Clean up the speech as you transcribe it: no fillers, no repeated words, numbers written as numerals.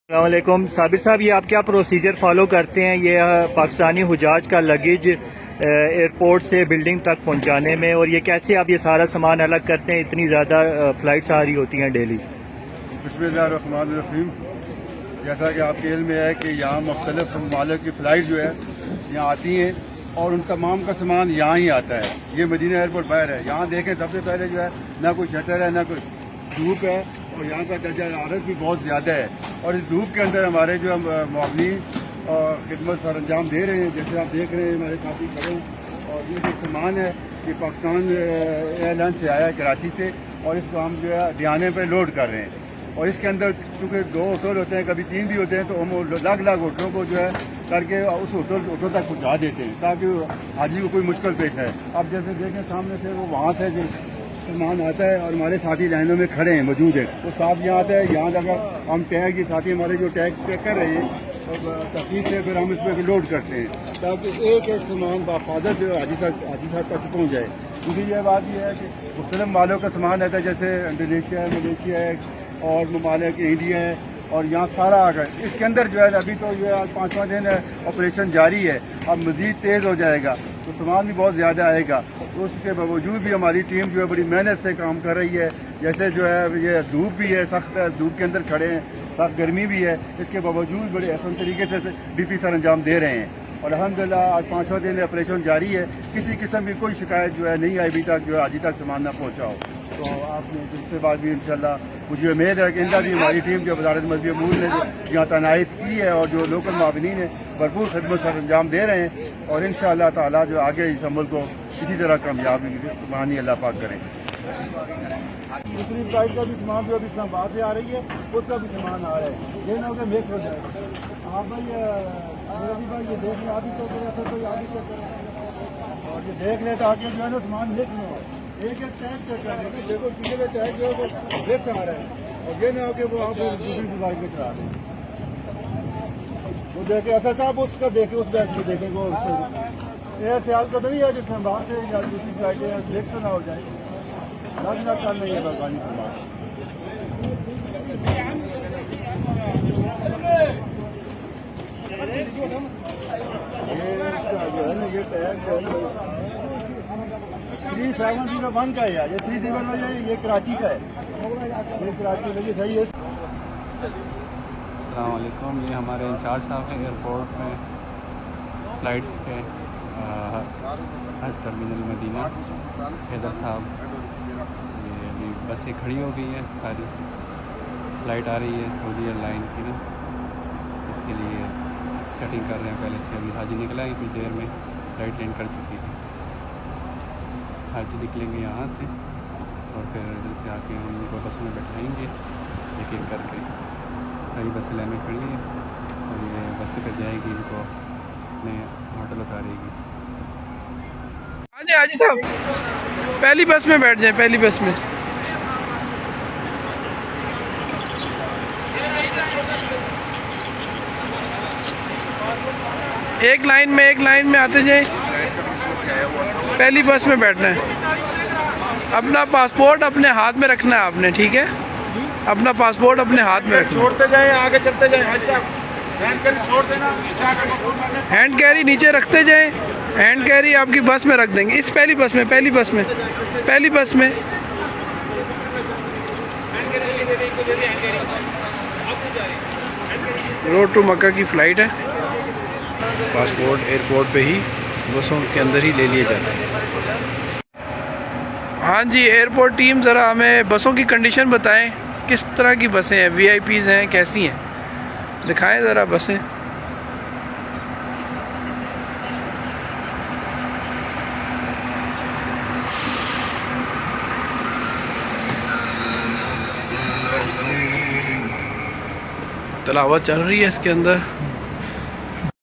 अस्सलामुअलैकुम साबिर साहब, ये आप क्या प्रोसीजर फॉलो करते हैं ये पाकिस्तानी हुजाज का लगेज एयरपोर्ट से बिल्डिंग तक पहुंचाने में, और ये कैसे आप ये सारा सामान अलग करते हैं? इतनी ज़्यादा फ़्लाइट्स आ रही होती हैं डेली। बिस्मिल्लाहिर्रहमानिर्रहीम। जैसा कि आपके इल्म में है कि यहाँ मुख्तलिफ ममालिक की फ़्लाइट जो है यहाँ आती हैं और उन तमाम का सामान यहाँ ही आता है। ये मदीना एयरपोर्ट बाहर है। यहाँ देखें सबसे पहले जो है ना कोई शटर है ना कोई धूप है, और यहाँ का दर्जा हरारत भी बहुत ज़्यादा है। और इस धूप के अंदर हमारे जो मुआवनी और खिदमत सर अंजाम दे रहे हैं, जैसे आप देख रहे हैं हमारे साथी खड़े हैं। और ये जो सामान है ये पाकिस्तान एयरलाइन से आया है कराची से, और इसको हम जो है डियाने पर लोड कर रहे हैं। और इसके अंदर चूँकि 2 होटल होते हैं, कभी 3 भी होते हैं, तो हम अलग अलग होटलों को जो है करके उस होटल तक पहुँचा देते हैं ताकि हाजी को कोई मुश्किल पेश आए। अब जैसे देखें सामने से वो वहाँ से जो सामान आता है और हमारे साथी लाइनों में खड़े हैं मौजूद है, वो साथ यहाँ आता है। यहाँ लगा हम टैग, ये साथी हमारे जो टैग चेक कर रहे हैं और तकलीफ से फिर हम इसमें लोड करते हैं ताकि एक एक सामान बाफाजत जो हाजी साहब तक पहुँच जाए। दूसरी यह बात यह है कि मुख्तलिफ मालों का सामान आता है, जैसे इंडोनेशिया है, मलेशिया है और ममालिक इंडिया है, और यहाँ सारा आ गया। इसके अंदर जो है अभी तो ये 5वां दिन है, ऑपरेशन जारी है, अब मज़ीद तेज़ हो जाएगा तो सामान भी बहुत ज़्यादा आएगा। तो उसके बावजूद भी हमारी टीम जो है बड़ी मेहनत से काम कर रही है। जैसे जो है ये धूप भी है, सख्त धूप के अंदर खड़े हैं, सख्त गर्मी भी है, इसके बावजूद बड़े आसान तरीके से DP सर अंजाम दे रहे हैं। और अल्हम्दुलिल्लाह आज 5वां दिन ऑपरेशन जारी है, किसी किस्म की कोई शिकायत जो है नहीं आई अभी तक, जो है आज तक सामान ना पहुँचा हो। तो आपने इसके बाद भी इंशाल्लाह मुझे उम्मीद है कि इंदा भी हमारी टीम जो वज़ारत मज़हबी अमूर ने जो यहाँ तैनात की है और जो लोकल मावनीन है भरपूर खिदमत सर अंजाम दे रहे हैं, और इंशाअल्लाह ताला जो आगे इस अमल को इसी तरह कामयाबी मानी अल्लाह पाक करें। दूसरी फ्लाइट का भी सामान जो अभी इस्लामाबाद से आ रही है उसका भी सामान आ रहा है, ये ना मिक्स हो जाए। आप भाई ये देख लें, अभी तो कोई आगे और ये देख ले ताकि जो है ना सामान मिक्स न हो। एक टैग चेक कर लेंगे, देखो किसी में टैग जो है वो मिक्स आ रहा है, और ये ना हो कि वो आप दूसरी फ्लाइट में चला दें। वो देखें ऐसा साहब उसका देखें, उस बैग में देखें वो एयर सियाल का तो नहीं है जिसमें बाहर से या दूसरी फ्लाइटें मिक्स ना हो जाए, ना कर नहीं है बर्बानी की बात। ये जो है ना ये टैग जो है 3701 का है यार, ये 301 है, ये कराची का है, ये कराची लगी सही है। अस्सलाम वालेकुम, ये हमारे इंचार्ज साहब हैं एयरपोर्ट में फ़्लाइट के हज टर्मिनल मदीना, हैदर साहब। ये अभी बसें खड़ी हो गई हैं, सारी फ़्लाइट आ रही है सऊदी एयरलाइन की ना, इसके लिए सेटिंग कर रहे हैं पहले से। अभी हाजी निकला है, कुछ देर में फ़्लाइट लैंड कर चुकी थी। हाजी निकलेंगे यहाँ से और फिर इधर से आके हम उनको बस में बैठाएँगे एक एक करके। सारी बसें लाइन में खड़ी हैं और ये बसें पर जाएगी, इनको अपने होटल उतारेगी। हाँ जी हाजी साहब, पहली बस में बैठ जाएं, पहली बस में। एक लाइन में आते जाएं, पहली बस में बैठना है। अपना पासपोर्ट अपने हाथ में रखना है आपने, ठीक है? अपना पासपोर्ट अपने हाथ में रखना। छोड़ते जाएं, आगे चलते जाएं। अच्छा हैंड कैरी छोड़ देना, हैंड कैरी नीचे रखते जाएं, हैंड कैरी आपकी बस में रख देंगे। इस पहली बस में रोड टू मक्का की फ़्लाइट है। पासपोर्ट एयरपोर्ट पे ही बसों के अंदर ही ले लिए जाते हैं। हाँ जी, एयरपोर्ट टीम ज़रा हमें बसों की कंडीशन बताएं, किस तरह की बसें हैं, VIPs हैं, कैसी हैं, दिखाएं ज़रा बसें। तलावत चल रही है इसके अंदर।